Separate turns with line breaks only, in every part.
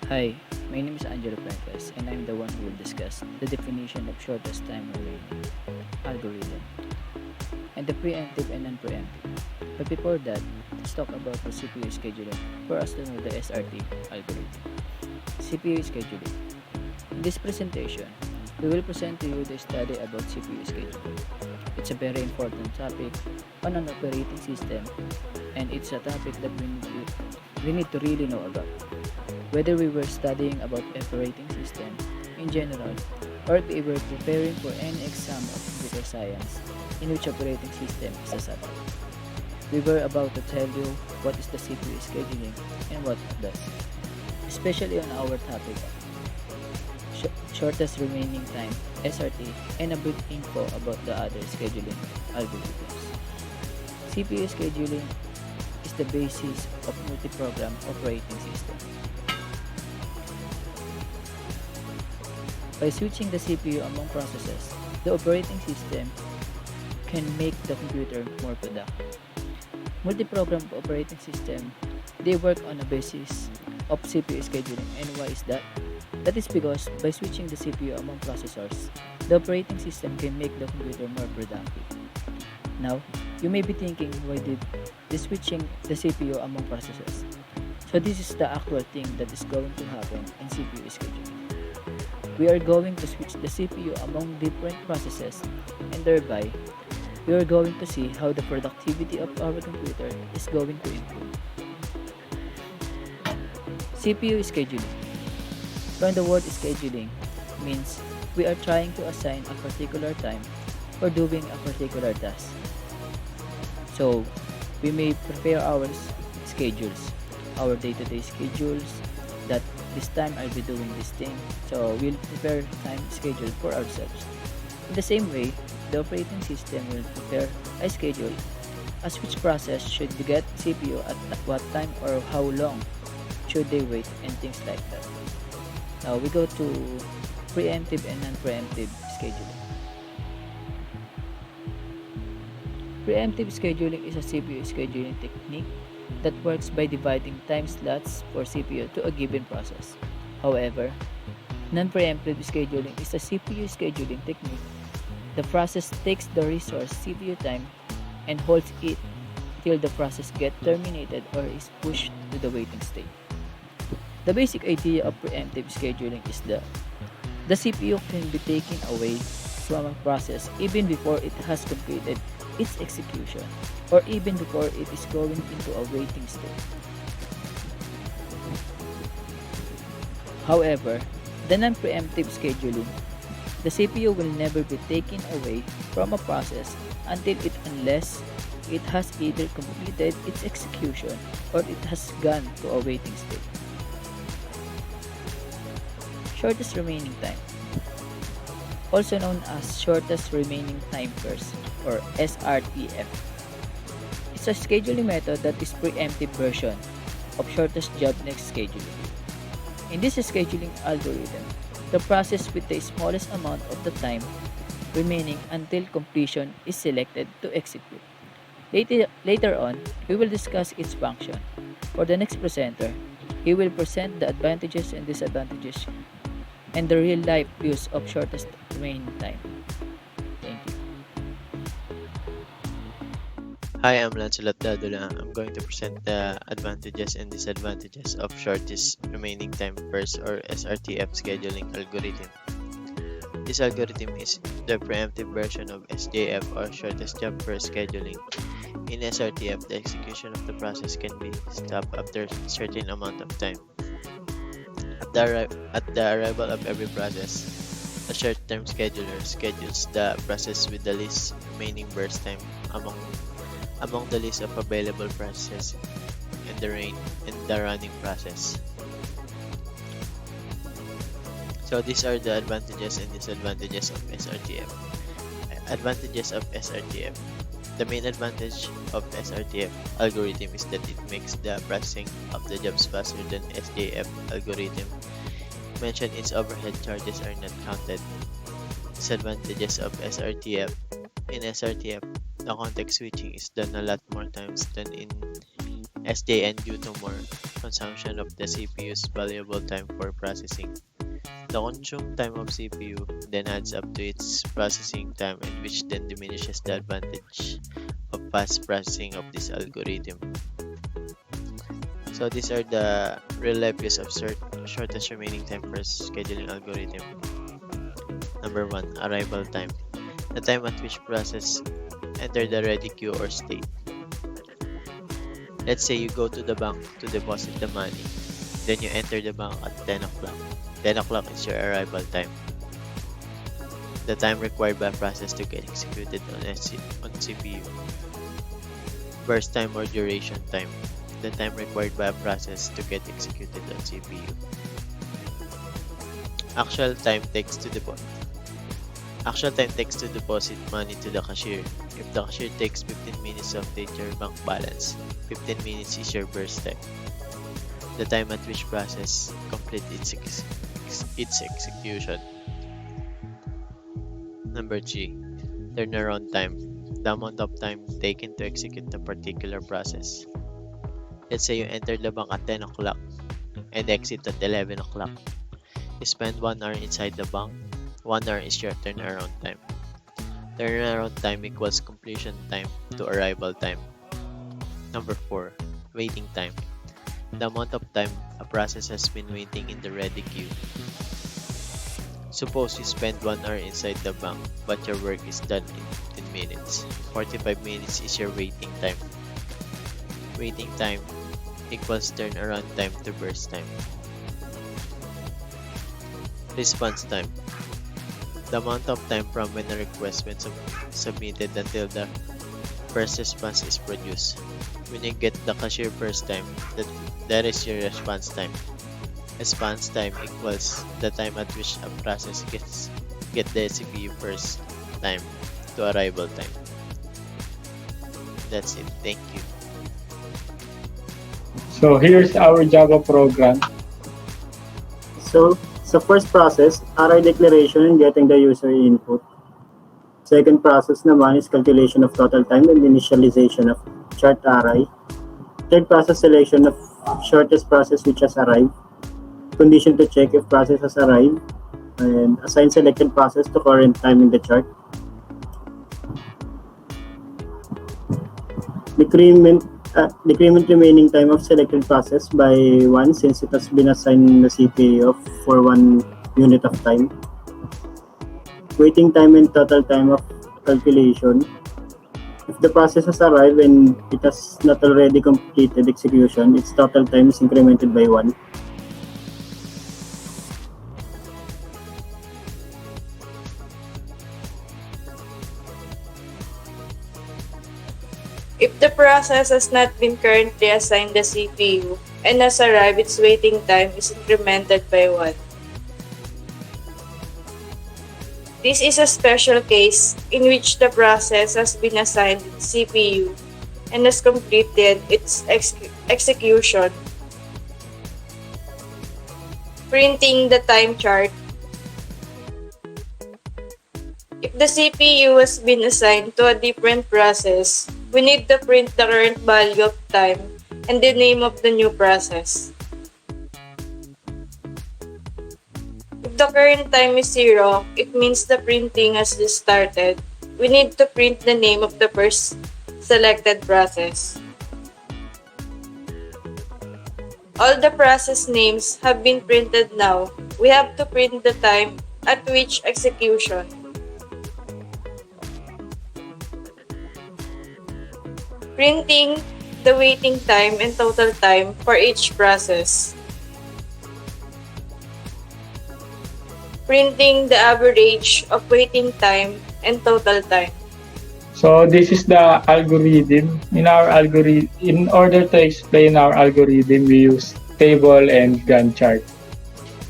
Hi, my name is Angelo Fuentes and I'm the one who will discuss the definition of shortest time array algorithm and the preemptive and non-preemptive. But before that, let's talk about the CPU scheduling for us to know the SRT algorithm. CPU scheduling. In this presentation, we will present to you the study about CPU scheduling. It's a very important topic on an operating system and it's a topic that we need to really know about. Whether we were studying about operating system in general or if we were preparing for any exam of computer science in which operating system is a subject. We were about to tell you what is the CPU scheduling and what it does, especially on our topic, shortest remaining time, SRT, and a bit info about the other scheduling algorithms. CPU scheduling is the basis of multi-program operating system. By switching the CPU among processes, the operating system can make the computer more productive. Multi-program operating system, they work on a basis of CPU scheduling. And why is that? That is because by switching the CPU among processors, the operating system can make the computer more productive. Now, you may be thinking, why did the switching the CPU among processors? So this is the actual thing that is going to happen in CPU scheduling. We are going to switch the CPU among different processes and thereby we are going to see how the productivity of our computer is going to improve. CPU scheduling. From the word scheduling means we are trying to assign a particular time for doing a particular task. So we may prepare our schedules, our day-to-day schedules, that this time I'll be doing this thing. So we'll prepare time schedule for ourselves. In the same way, the operating system will prepare a schedule as which process should get CPU at what time or how long should they wait and things like that. Now we go to preemptive and non-preemptive scheduling. Preemptive scheduling is a CPU scheduling technique that works by dividing time slots for CPU to a given process. However, non-preemptive scheduling is a CPU scheduling technique. The process takes the resource CPU time and holds it till the process gets terminated or is pushed to the waiting state. The basic idea of preemptive scheduling is that the CPU can be taken away from a process even before it has completed its execution or even before it is going into a waiting state. However, the non-preemptive scheduling, the CPU will never be taken away from a process unless it has either completed its execution or it has gone to a waiting state. Shortest remaining time, also known as shortest remaining time first or SRTF. It's a scheduling method that is preemptive version of shortest job next scheduling. In this scheduling algorithm, the process with the smallest amount of the time remaining until completion is selected to execute. Later on, we will discuss its function. For the next presenter, he will present the advantages and disadvantages and the real-life use of shortest remaining time. Thank you.
Hi, I'm Lancelot Dadula. I'm going to present the advantages and disadvantages of shortest remaining time first or SRTF scheduling algorithm. This algorithm is the preemptive version of SJF or shortest job first scheduling. In SRTF, the execution of the process can be stopped after a certain amount of time. At the arrival of every process, a short-term scheduler schedules the process with the least remaining burst time among the list of available processes in the running process. So these are the advantages and disadvantages of SRTF. Advantages of SRTF. The main advantage of SRTF algorithm is that it makes the processing of the jobs faster than SJF algorithm. Mentioned its overhead charges are not counted. Disadvantages of SRTF. In SRTF, the context switching is done a lot more times than in SJN due to more consumption of the CPU's valuable time for processing. The consumed time of CPU then adds up to its processing time, and which then diminishes the advantage of fast processing of this algorithm. So these are the real-life use of shortest remaining time first scheduling algorithm. Number 1, arrival time. The time at which process enter the ready queue or state. Let's say you go to the bank to deposit the money. Then you enter the bank at 10 o'clock. 10 o'clock is your arrival time. The time required by a process to get executed on CPU. Burst time or duration time. The time required by a process to get executed on CPU. Actual time takes to deposit money to the cashier. If the cashier takes 15 minutes to update your bank balance, 15 minutes is your burst time. The time at which process complete its execution. Number 3, turnaround time. The amount of time taken to execute a particular process. Let's say you enter the bank at 10 o'clock and exit at 11 o'clock. You spend 1 hour inside the bank. 1 hour is your turnaround time. Turnaround time equals completion time to arrival time. Number 4, waiting time. The amount of time a process has been waiting in the ready queue. Suppose you spend 1 hour inside the bank, but your work is done in 15 minutes. 45 minutes is your waiting time. Waiting time equals turnaround time to burst time. Response time. The amount of time from when a request was submitted until the first response is produced. When you get the cashier first time, that is your response time. Response time equals the time at which a process get the CPU first time to arrival time. That's it. Thank you.
So here's our Java program.
So first process, array declaration and getting the user input. Second process naman is calculation of total time and initialization of chart array. Third process, selection of shortest process which has arrived. Condition to check if process has arrived. And assign selected process to current time in the chart. Decrement remaining time of selected process by 1 since it has been assigned the CPU for 1 unit of time. Waiting time and total time of calculation. If the process has arrived and it has not already completed execution, its total time is incremented by 1.
If the process has not been currently assigned the CPU and has arrived, its waiting time is incremented by 1. This is a special case in which the process has been assigned the CPU and has completed its execution. Printing the time chart. If the CPU has been assigned to a different process, we need to print the current value of time and the name of the new process. If the current time is 0, it means the printing has just started. We need to print the name of the first selected process. All the process names have been printed now. We have to print the time at which execution. Printing the waiting time and total time for each process. Printing the average of waiting time and total time.
So this is the algorithm. In order to explain our algorithm, we use table and Gantt chart.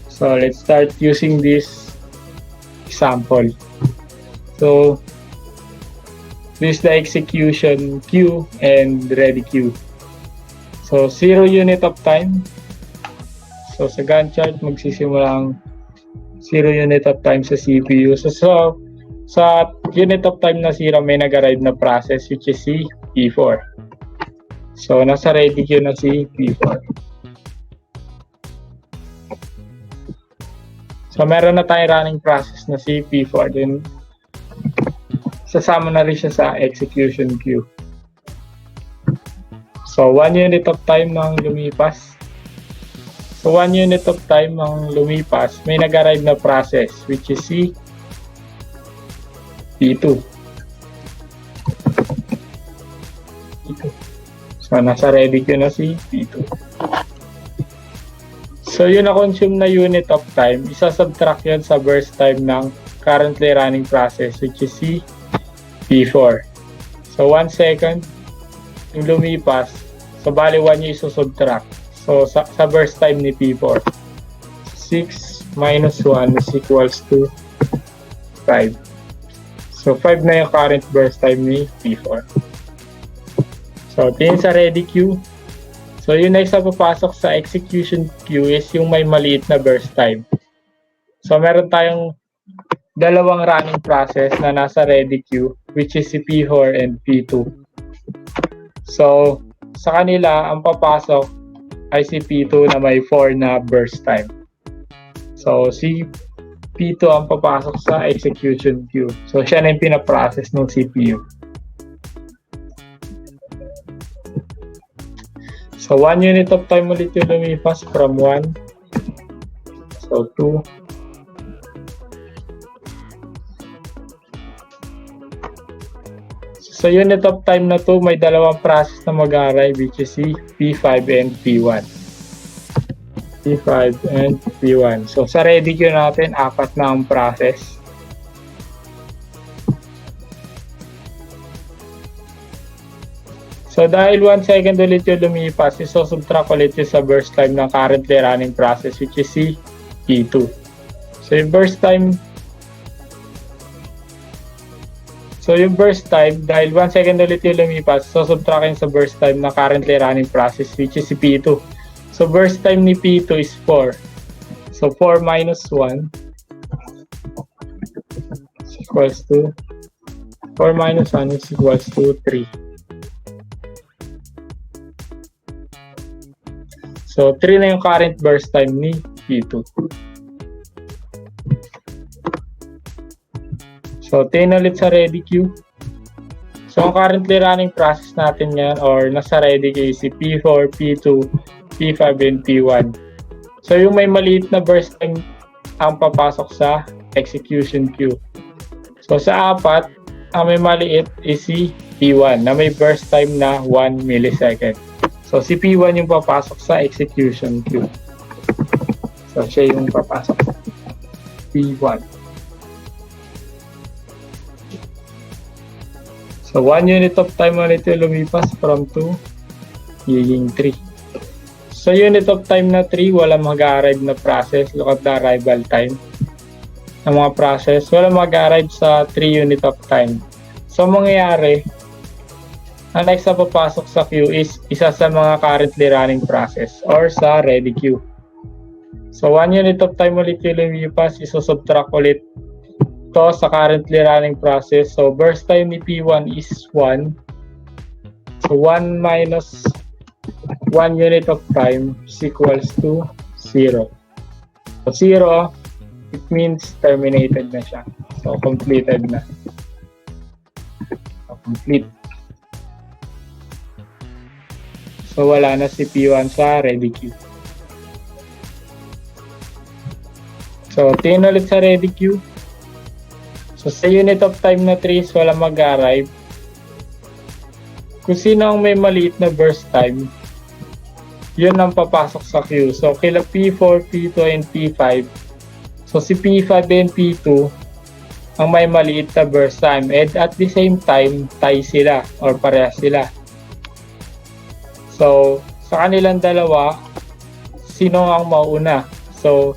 So let's start using this example. So this is the execution queue and ready queue. So 0 unit of time. So sa Gantt chart, magsisimulang 0 unit of time sa CPU. So sa unit of time na 0, may nag-arrive na process which is si P4. So, nasa ready queue na si P4. So, meron na tayong running process na si P4. Then, sasama na rin siya sa execution queue. So, 1 unit of time nang lumipas. So, 1 unit of time nang lumipas, may nag-arrive na process, which is si P2. So, nasa ready queue na si P2. So, yun na-consume na unit of time, isa-subtract yun sa burst time ng currently running process, which is si P4. So, 1 second yung lumipas, so bali 1 yung isusubtract. So, sa burst time ni P4, 6 minus 1 is equals to 5. So, 5 na yung current burst time ni P4. So, tingin sa ready queue. So, yun na isa papasok sa execution queue is yung may maliit na burst time. So, meron tayong dalawang running process na nasa ready queue, which is si P4 and P2. So, sa kanila, ang papasok ay si P2 na may 4 na burst time. So, si P2 ang papasok sa execution queue. So, siya na yung pinaprocess ng CPU. So, 1 unit of time ulit yung lumipas from 1. So, 2. So, unit of time na to, may dalawang process na mag-arrive, which is si P5 and P1. P5 and P1. So, sa ready queue natin, 4 na ang process. So, dahil 1 second ulit yung lumipas, isusubtract ulit yung sa burst time ng currently running process, which is si P2. So, yung burst time, dahil 1 second ulit yung lumipas, susubtract sa burst time ng currently running process, which is si P2. So, burst time ni P2 is 4. So, 4 minus 1 is equals to 4 minus 1 is equals to 3. So, 3 na yung current burst time ni P2. So, 10 ulit sa ready queue. So, ang currently running process natin yan or nasa ready queue si P4, P2, P5, and P1. So, yung may maliit na burst time ang papasok sa execution queue. So, sa 4, ang may maliit is si P1 na may burst time na 1 millisecond. So, si P1 yung papasok sa execution queue. So, siya yung papasok. P1. So, 1 unit of time ulit yung lumipas from 2, magiging 3. So, unit of time na 3, walang mag-arrive na process. Look at the arrival time ng mga process. Walang mag-arrive sa 3 unit of time. So, mangyayari, ang next na papasok sa queue is isa sa mga currently running process or sa ready queue. So, 1 unit of time ulit yung lumipas, isusubtract ulit to sa currently running process. So, burst time ni P1 is 1. So, 1 minus 1 unit of time is equals to 0. So, 0, it means terminated na siya. So, completed na. So, complete. So, wala na si P1 sa ready queue. So, 10 ulit sa ready queue. So, sa unit of time na 3 is wala mag-arrive. Kung sino ang may maliit na burst time, yun ang papasok sa queue. So, kila P4, P2, and P5. So, si P5 and P2 ang may maliit na burst time. And at the same time, tie sila or parehas sila. So, sa kanilang dalawa, sino ang mauna? So,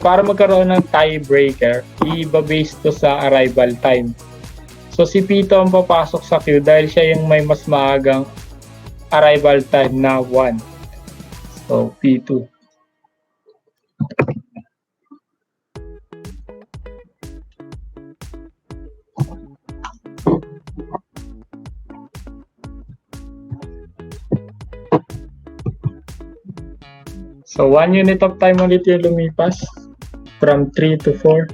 para magkaroon ng tiebreaker, i-base to sa arrival time. So, si P2 ang papasok sa queue dahil siya yung may mas maagang arrival time na 1. So, P2. So 1 unit of time ulit yung lumipas from 3 to 4.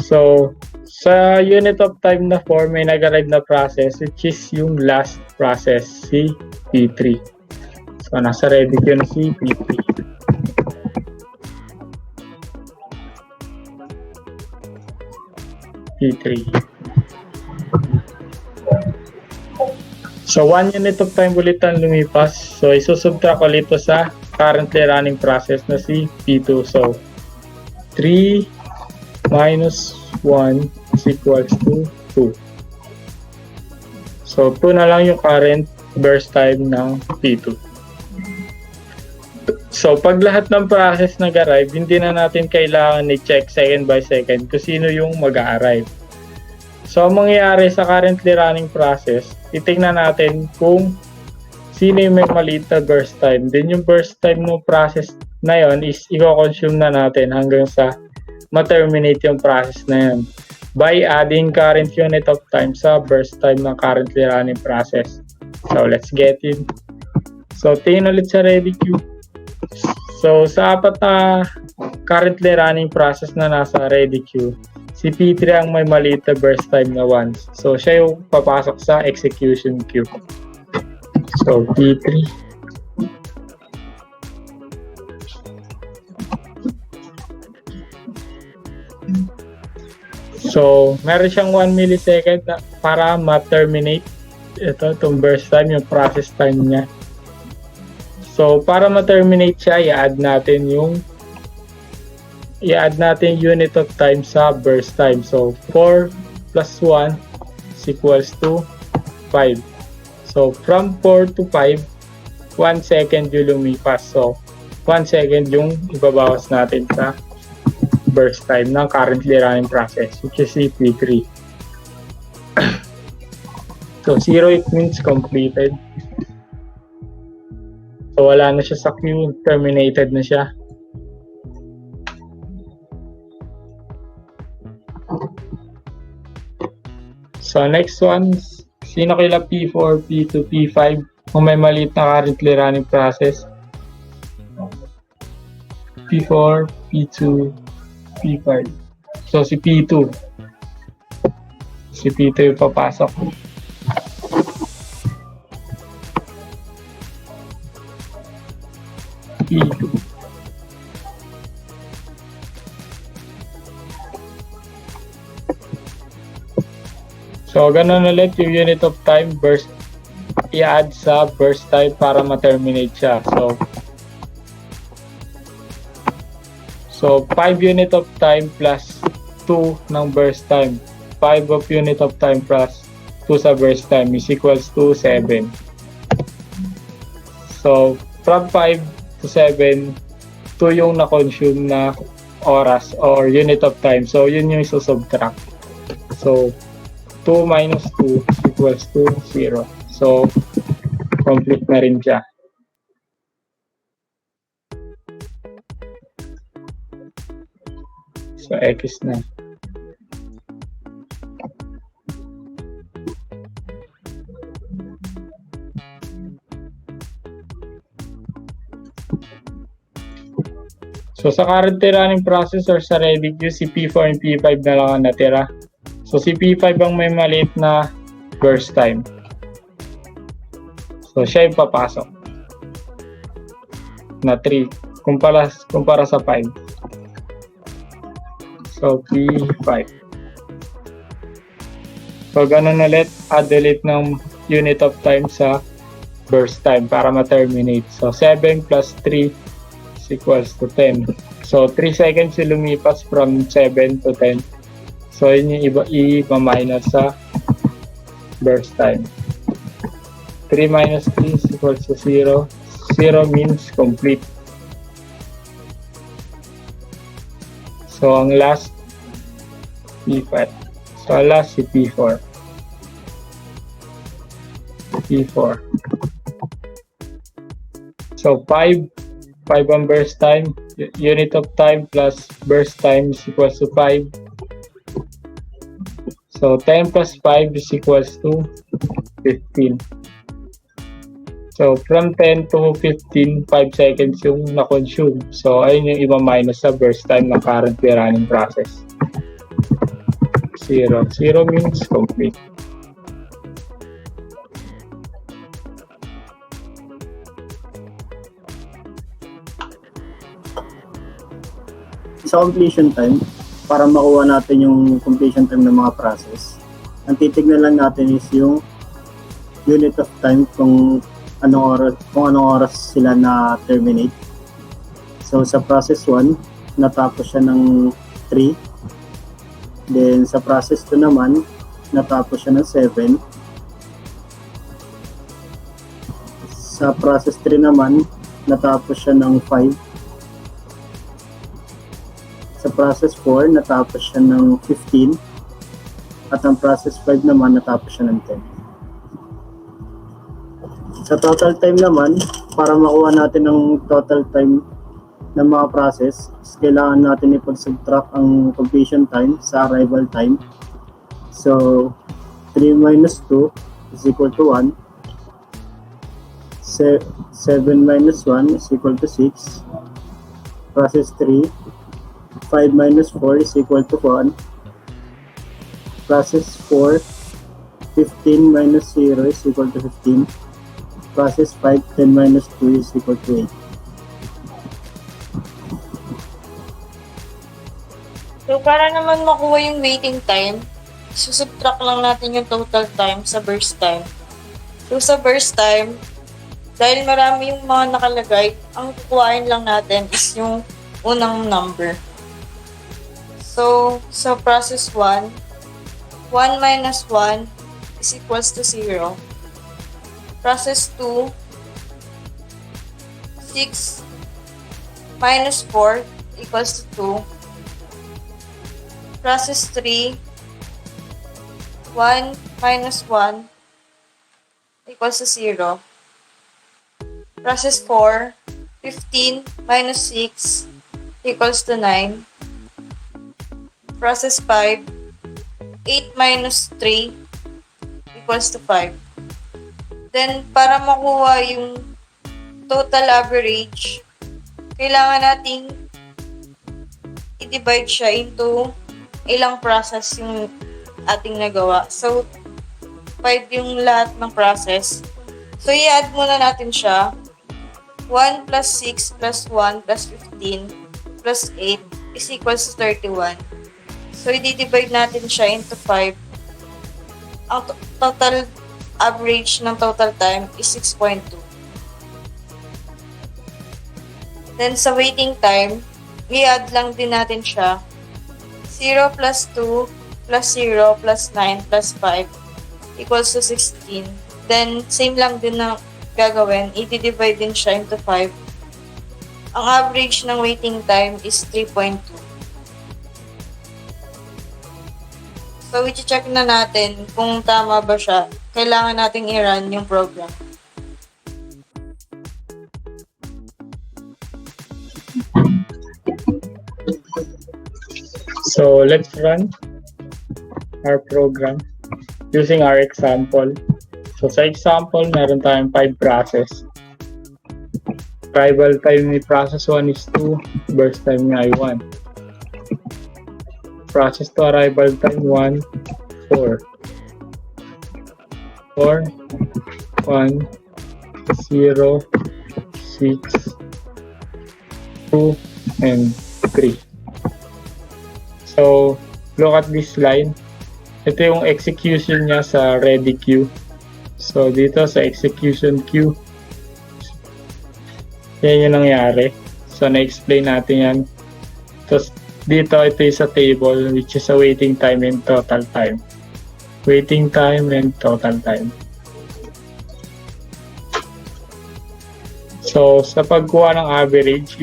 So sa unit of time na 4 may nag-arrive na process which is yung last process, si P3. So nasa ready queue na si P3. P3. So 1 unit of time ulit ang lumipas. So isusubtract ulit ito sa currently running process na si P2. So 3 minus 1 is equals to 2. So 2 na lang yung current burst time ng P2. So pag lahat ng process nag-arrive, hindi na natin kailangan i-check second by second kung sino yung mag-arrive. So ang mangyayari sa currently running process, titingnan natin kung sino yung may maliit na burst time. Then yung burst time ng process na yon is i-consume na natin hanggang sa ma-terminate yung process na yun by adding current unit of time sa burst time ng currently running process. So let's get in. So tingin ulit sa ready queue. So sa apat na currently running process na nasa ready queue, si P3 ang may maliit na burst time na once. So siya yung papasok sa execution queue. So P3. So meron siyang 1 millisecond na para ma-terminate itong burst time, yung process time niya. So para ma-terminate siya, i-add natin unit of time sa burst time. So 4 plus 1 is equals to 5. So from 4 to 5, 1 second yung lumipas. So 1 second yung ibabawas natin sa burst time ng currently running process, which is P3. So 0, it means completed. So wala na siya sa queue, terminated na siya. So next one, sino kila P4, P2, P5 kung may maliit na currently running process? P4, P2, P5. So si P2. Si P2 yung papasok. P2. So ganun ulit yung unit of time burst i-add sa burst time para ma-terminate siya. So 5 unit of time plus 2 ng burst time. 5 of unit of time plus 2 sa burst time is equals to 7. So from 5 to 7, 2 yung na-consume na oras or unit of time. So yun yung isusubtract. So 2 minus 2 equals to 0. So complete na rin siya. So X na. So sa currently running process or sa ready queue, si P4 and P5 na lang ang natira. So si P5 ang may maliit na burst time. So siya yung papasok. Na 3 kumpara sa 5. So P5. So ganun ulit, add ulit ng unit of time sa burst time para ma-terminate. So 7 plus 3 is equals to 10. So 3 seconds yung lumipas from 7 to 10. So yun yung i-minus sa burst time. 3 minus 3 is equals to 0. 0 means complete. So ang last P5. So ang last si P4. P4. So 5 ang burst time. Unit of time plus burst time is equals to 5. So 10 plus 5 is equals to 15. So, from 10 to 15, 5 seconds yung na-consume. So, ayun yung iba minus sa burst time ng currently running process. 0. 0 means complete.
Sa completion time, para makuha natin yung completion time ng mga process, ang titignan lang natin is yung unit of time kung anong oras sila na terminate. So sa process 1, natapos siya ng 3. Then sa process 2 naman, natapos siya ng 7. Sa process 3 naman, natapos siya ng 5. Sa process 4, natapos siya ng 15. At ang process 5 naman, natapos siya ng 10. Sa total time naman, para makuha natin ang total time ng mga process, kailangan natin ipag-subtract ang completion time sa arrival time. So, 3 minus 2 is equal to 1. 7 minus 1 is equal to 6. Process 3. 5 minus 4 is equal to 1. Process 4, 15 minus 0 is equal to 15. Process 5, 10 minus 2 is equal to 8.
So, para naman makuha yung waiting time, susubtract lang natin yung total time sa burst time. So, sa burst time, dahil marami yung mga nakalagay, ang kukuhain lang natin is yung unang number. So, sa process 1, 1 minus 1 is equals to 0. Process 2, 6 minus 4 equals to 2. Process 3, 1 minus 1 equals to 0. Process 4, 15 minus 6 equals to 9. Process 5, 8 minus 3 equals to 5. Then, para makuha yung total average, kailangan nating i-divide siya into ilang process yung ating nagawa. So, 5 yung lahat ng process. So, i-add muna natin siya. 1 plus 6 plus 1 plus 15 plus 8 is equals to 31. So, i-divide natin siya into 5. Ang total average ng total time is 6.2. Then, sa waiting time, i-add lang din natin siya. 0 plus 2 plus 0 plus 9 plus 5 equals to 16. Then, same lang din na gagawin. I-divide din siya into 5. Ang average ng waiting time is 3.2. So, i-check na natin kung tama ba siya. Kailangan nating i-run yung program.
So, let's run our program using our example. So, sa example, meron tayong 5 process. Arrival time ni process 1 is 2, burst time niya ay 1. Process to arrival time 1, 4. 4, 1, 0, 6, 2, and 3. So, look at this line. Ito yung execution niya sa ready queue. So, dito sa execution queue, yan yung nangyari. So, na-explain natin yan. Tapos, dito, ito yung sa table, which is a waiting time and total time. Waiting time and total time. So, sa pagkuha ng average,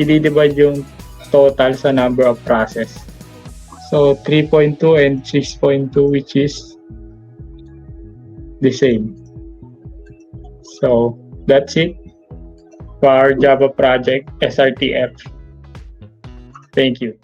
i-divide yung total sa number of process. So, 3.2 and 6.2, which is the same. So, that's it for our Java project, SRTF. Thank you.